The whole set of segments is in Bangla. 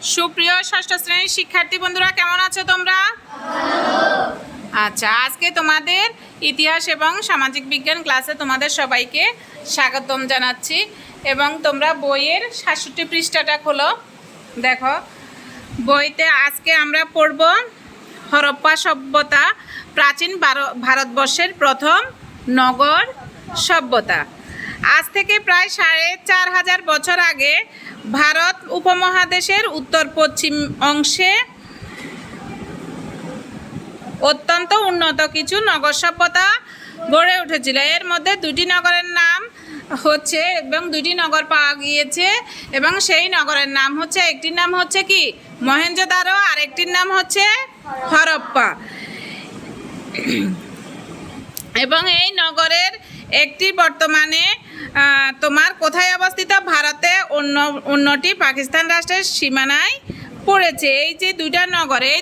সুপ্রিয় ষষ্ঠ শ্রেণীর শিক্ষার্থী বন্ধুরা, কেমন আছো তোমরা? আচ্ছা, আজকে তোমাদের ইতিহাস এবং সামাজিক বিজ্ঞান ক্লাসে তোমাদের সবাইকে স্বাগতম জানাচ্ছি। এবং তোমরা বইয়ের ৬৭ পৃষ্ঠাটা খোলো। দেখো, বইতে আজকে আমরা পড়ব হরপ্পা সভ্যতা, প্রাচীন ভারতবর্ষের প্রথম নগর সভ্যতা। আজ থেকে প্রায় ৪,৫০০ বছর আগে ভারত উপমহাদেশের উত্তর পশ্চিম অংশে অত্যন্ত উন্নত কিছু নগর সভ্যতা গড়ে উঠেছিল। এর মধ্যে দুটি নগরের নাম হচ্ছে এবং দুটি নগর পাওয়া গিয়েছে, এবং সেই নগরের নাম হচ্ছে, একটির নাম হচ্ছে কি মহেঞ্জোদারো, আর একটির নাম হচ্ছে হরপ্পা। এবং এই নগরের একটি বর্তমানে তোমার কোথায় অবস্থিত? ভারতে, অন্যটি পাকিস্তান রাষ্ট্রের সীমানায় পড়েছে। এই যে দুইটা নগর, এই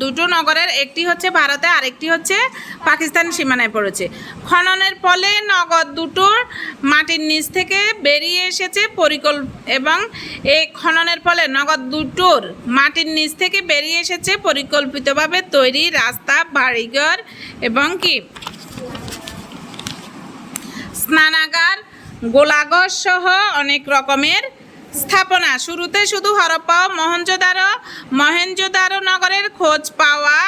দুটো নগরের একটি হচ্ছে ভারতে, আরেকটি হচ্ছে পাকিস্তান সীমানায় পড়েছে। খননের ফলে নগর দুটোর মাটির নিচ থেকে বেরিয়ে এসেছে এবং এই খননের ফলে নগর দুটোর মাটির নিচ থেকে বেরিয়ে এসেছে পরিকল্পিতভাবে তৈরি রাস্তা, বাড়িঘর এবং কি স্নানাগার, গোলাঘর সহ অনেক রকমের স্থাপনা। শুরুতে শুধু হরপ্পা ও মহেঞ্জোদারো নগরের খোঁজ পাওয়া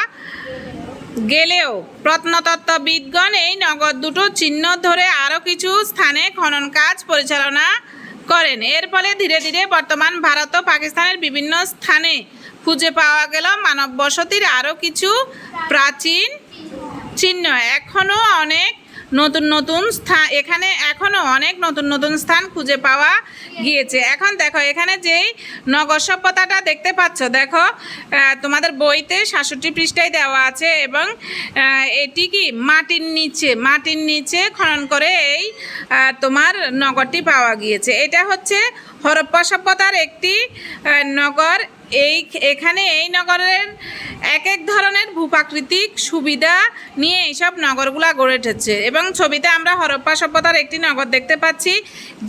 গেলেও প্রত্নতত্ত্ববিদগণ এই নগর দুটো চিহ্ন ধরে আরও কিছু স্থানে খনন কাজ পরিচালনা করেন। এর ফলে ধীরে ধীরে বর্তমান ভারত ও পাকিস্তানের বিভিন্ন স্থানে খুঁজে পাওয়া গেল মানব বসতির আরও কিছু প্রাচীন চিহ্ন। এখনও অনেক নতুন নতুন স্থান খুঁজে পাওয়া গিয়েছে। এখন দেখো, এখানে যেই নগর সভ্যতাটা দেখতে পাচ্ছ, দেখো তোমাদের বইতে ৬৭ পৃষ্ঠায় দেওয়া আছে, এবং এটি কি মাটির নিচে খনন করে এই তোমার নগরটি পাওয়া গিয়েছে। এটা হচ্ছে হরপ্পা সভ্যতার একটি নগর। এখানে এই নগরের এক ধরনের ভূপ্রাকৃতিক সুবিধা নিয়ে এইসব নগরগুলা গড়ে উঠেছে। এবং ছবিতে আমরা হরপ্পা সভ্যতার একটি নগর দেখতে পাচ্ছি।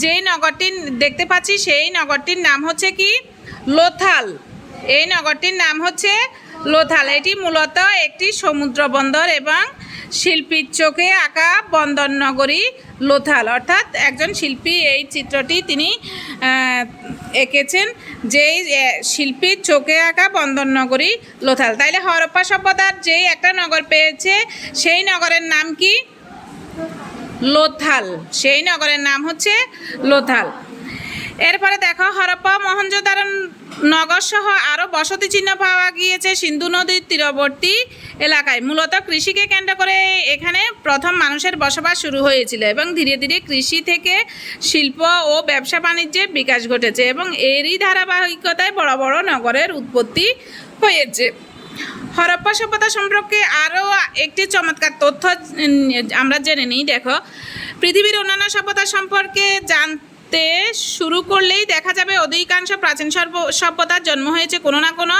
যেই নগরটি দেখতে পাচ্ছি সেই নগরটির নাম হচ্ছে কি লোথাল। এই নগরটির নাম হচ্ছে লোথাল। এটি মূলত একটি সমুদ্র বন্দর এবং শিল্পীর চোখে আঁকা বন্দর নগরী লোথাল। অর্থাৎ একজন শিল্পী এই চিত্রটি তিনি এঁকেছেন, যেই শিল্পীর চোখে আঁকা বন্দর নগরী লোথাল। তাইলে হরপ্পা সভ্যতার যেই একটা নগর পেয়েছে সেই নগরের নাম কি? লোথাল। সেই নগরের নাম হচ্ছে লোথাল। এরপরে দেখো, হরপ্পা মহেঞ্জোদারো নগর সহ আরও বসতি চিহ্ন পাওয়া গিয়েছে সিন্ধু নদীর তীরবর্তী এলাকায়। মূলত কৃষিকে কেন্দ্র করে এখানে প্রথম মানুষের বসবাস শুরু হয়েছিল, এবং ধীরে ধীরে কৃষি থেকে শিল্প ও ব্যবসা বাণিজ্যের বিকাশ ঘটেছে, এবং এরই ধারাবাহিকতায় বড় বড় নগরের উৎপত্তি হয়েছে। হরপ্পা সভ্যতা সম্পর্কে আরও একটি চমৎকার তথ্য আমরা জেনে নিই। দেখো, পৃথিবীর অন্যান্য সভ্যতা সম্পর্কে জানতে শুরু করলেই দেখা যাবে অধিকাংশ প্রাচীন সভ্যতার জন্ম হয়েছে কোনো না কোনো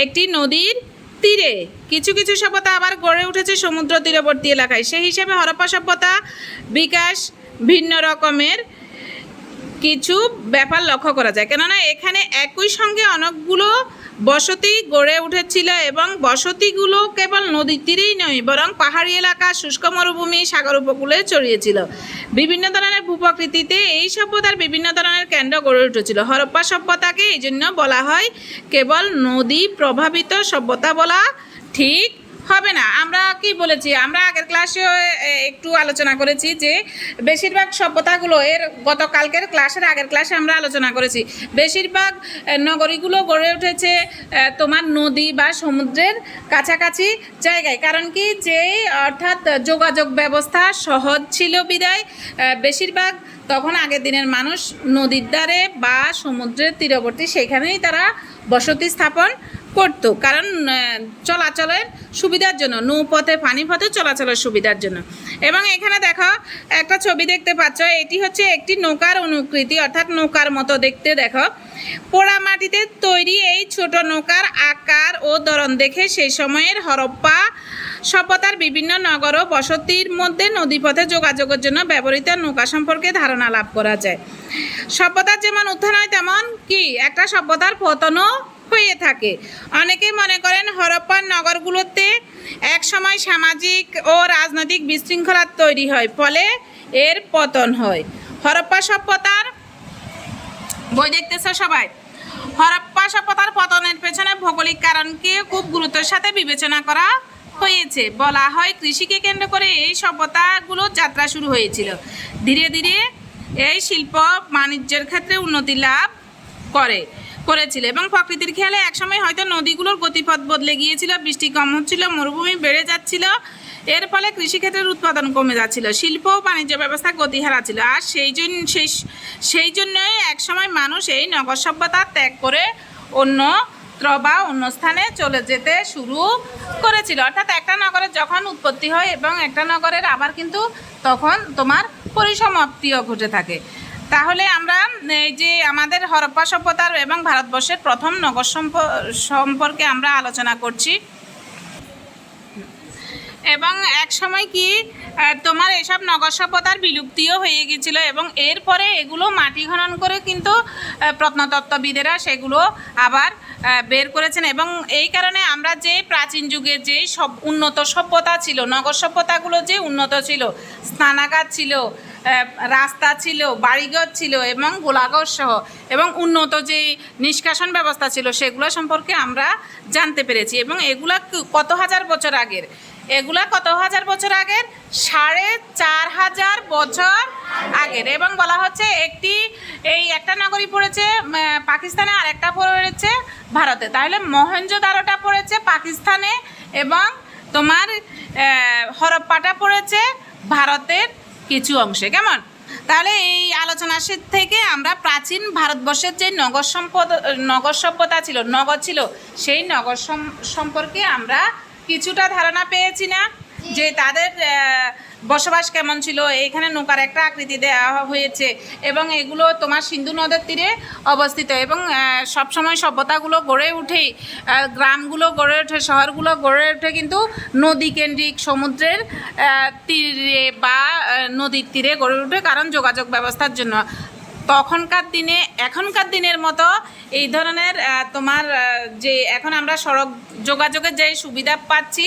একটি নদীর তীরে। কিছু কিছু সভ্যতা আবার গড়ে উঠেছে সমুদ্র তীরবর্তী এলাকায়। সেই হিসেবে হরপ্পা সভ্যতা বিকাশ ভিন্ন রকমের কিছু ব্যাপার লক্ষ্য করা যায়, কেননা এখানে একই সঙ্গে অনেকগুলো বসতি গড়ে উঠেছিল, এবং বসতিগুলো কেবল নদীর তীরেই নয়, বরং পাহাড়ি এলাকা, শুষ্ক মরুভূমি, সাগর উপকূলে ছড়িয়েছিল। বিভিন্ন ধরনের ভূপ্রকৃতিতে এই সভ্যতার বিভিন্ন ধরনের কেন্দ্র গড়ে উঠেছিল। হরপ্পা সভ্যতাকে এই জন্য বলা হয় কেবল নদী প্রভাবিত সভ্যতা বলা ঠিক হবে না। আমরা কি বলেছি, আমরা আগের ক্লাসে একটু আলোচনা করেছি যে বেশিরভাগ সভ্যতাগুলো গতকালকের আগের ক্লাসে আমরা আলোচনা করেছি, বেশিরভাগ নগরীগুলো গড়ে উঠেছে তোমার নদী বা সমুদ্রের কাছাকাছি জায়গায়। কারণ কি, যে অর্থাৎ যোগাযোগ ব্যবস্থা সহজ ছিল বিদায় বেশিরভাগ তখন আগের দিনের মানুষ নদীর ধারে বা সমুদ্রের তীরবর্তী সেখানেই তারা বসতি স্থাপন করতো, কারণ চলাচলের সুবিধার জন্য, নৌপথে পানিপথে চলাচলের সুবিধার জন্য। এবং এখানে দেখো একটা ছবি দেখতে পাচ্ছ, এটি হচ্ছে একটি নৌকার অনুকৃতি, অর্থাৎ নৌকার মতো দেখতে। দেখো পোড়ামাটিতে তৈরি এই ছোট নৌকার আকার ও ধরন দেখে সেই সময়ের হরপ্পা সভ্যতার বিভিন্ন নগর ও বসতির মধ্যে নদীপথে যোগাযোগের জন্য ব্যবহৃত নৌকা সম্পর্কে ধারণা লাভ করা যায়। সভ্যতার যেমন উত্থান হয়, তেমন কি একটা সভ্যতার পতনও হয়ে থাকে। অনেকে মনে করেন হরপ্পার নগরগুলোতে এক সময় সামাজিক ও রাজনৈতিক বিশৃঙ্খলা তৈরি হয়, ফলে এর পতন হয়। হরপ্পা সভ্যতার বই দেখতেছ সবাই? হরপ্পা সভ্যতার পতনের পেছনে ভৌগোলিক কারণকে খুব গুরুত্বের সাথে বিবেচনা করা হয়েছে। বলা হয় কৃষিকে কেন্দ্র করে এই সভ্যতাগুলোর যাত্রা শুরু হয়েছিল। ধীরে ধীরে এই শিল্প বাণিজ্যের ক্ষেত্রে উন্নতি লাভ করেছিল এবং প্রকৃতির খেয়ালে একসময় হয়তো নদীগুলোর গতিপথ বদলে গিয়েছিল, বৃষ্টি কম হচ্ছিল, মরুভূমি বেড়ে যাচ্ছিল, এর ফলে কৃষিক্ষেত্রের উৎপাদন কমে যাচ্ছিল, শিল্প ও বাণিজ্য ব্যবস্থা গতি হারাচ্ছিল। আর সেই জন্যই একসময় মানুষ এই নগর সভ্যতা ত্যাগ করে অন্যত্র বা অন্য স্থানে চলে যেতে শুরু করেছিল। অর্থাৎ একটা নগরের যখন উৎপত্তি হয় এবং একটা নগরের আবার কিন্তু তখন তোমার পরিসমাপ্তিও ঘটে থাকে। তাহলে আমরা এই যে আমাদের হরপ্পা সভ্যতার এবং ভারতবর্ষের প্রথম নগর সম্পর্কে আমরা আলোচনা করছি। এবং এক সময় কি তোমার এসব নগর সভ্যতার বিলুপ্তিও হয়ে গিয়েছিল এবং এরপরে এগুলো মাটি খনন করে কিন্তু প্রত্নতত্ত্ববিদেরা সেগুলো আবার বের করেছেন। এবং এই কারণে আমরা যে প্রাচীন যুগে যে সব উন্নত সভ্যতা ছিল, নগর সভ্যতাগুলো যে উন্নত ছিল, স্নানাগার ছিল, রাস্তা ছিল, বাড়িঘর ছিল এবং গোলাঘর সহ এবং উন্নত যে নিষ্কাশন ব্যবস্থা ছিল, সেগুলো সম্পর্কে আমরা জানতে পেরেছি। এবং এগুলা কত হাজার বছর আগের, এগুলা কত হাজার বছর আগের? 4500 বছর আগের। এবং বলা হচ্ছে একটা নগরী পড়েছে পাকিস্তানে আর একটা পড়েছে ভারতে। তাহলে মহেঞ্জোদারোটা পড়েছে পাকিস্তানে এবং তোমার হরপ্পাটা পড়েছে ভারতের কিছু অংশে। কেমন? তাহলে এই আলোচনা থেকে আমরা প্রাচীন ভারতবর্ষের যে নগর সভ্যতা ছিল, নগর ছিল, সেই নগর সম্পর্কে আমরা কিছুটা ধারণা পেয়েছি না, যে তাদের বসবাস কেমন ছিল। এইখানে নৌকার একটা আকৃতি দেওয়া হয়েছে এবং এগুলো তোমার সিন্ধু নদের তীরে অবস্থিত এবং সবসময় সভ্যতাগুলো গড়ে উঠেই, গ্রামগুলো গড়ে ওঠে, শহরগুলো গড়ে ওঠে কিন্তু নদী কেন্দ্রিক, সমুদ্রের তীরে বা নদীর তীরে গড়ে ওঠে, কারণ যোগাযোগ ব্যবস্থার জন্য। তখনকার দিনে এখনকার দিনের মতো এই ধরনের তোমার যে এখন আমরা সড়ক যোগাযোগের যে সুবিধা পাচ্ছি,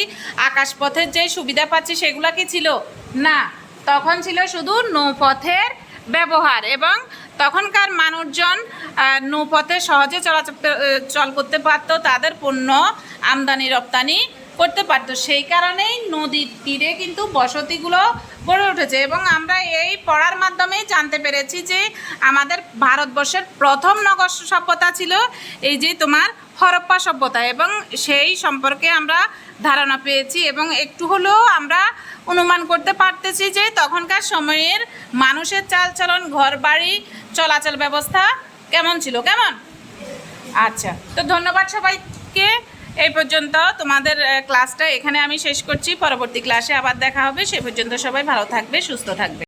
আকাশপথের যে সুবিধা পাচ্ছি, সেগুলো কি ছিল না। তখন ছিল শুধু নৌপথের ব্যবহার এবং তখনকার মানুষজন নৌপথে সহজে চল করতে পারতো, তাদের পণ্য আমদানি রপ্তানি করতে পারতো। সেই কারণেই নদীর তীরে কিন্তু বসতিগুলো গড়ে উঠেছে। এবং আমরা এই পড়ার মাধ্যমেই জানতে পেরেছি যে আমাদের ভারতবর্ষের প্রথম নগর সভ্যতা ছিল এই যে তোমার হরপ্পা সভ্যতা, এবং সেই সম্পর্কে আমরা ধারণা পেয়েছি এবং একটু হলেও আমরা অনুমান করতে পারতেছি যে তখনকার সময়ের মানুষের চালচলন, ঘর বাড়ি, চলাচল ব্যবস্থা কেমন ছিল। কেমন? আচ্ছা, তো ধন্যবাদ সবাইকে। এই পর্যন্ত তোমাদের ক্লাসটা এখানে আমি শেষ করছি। পরবর্তী ক্লাসে আবার দেখা হবে। সে পর্যন্ত সবাই ভালো থাকবে, সুস্থ থাকবে।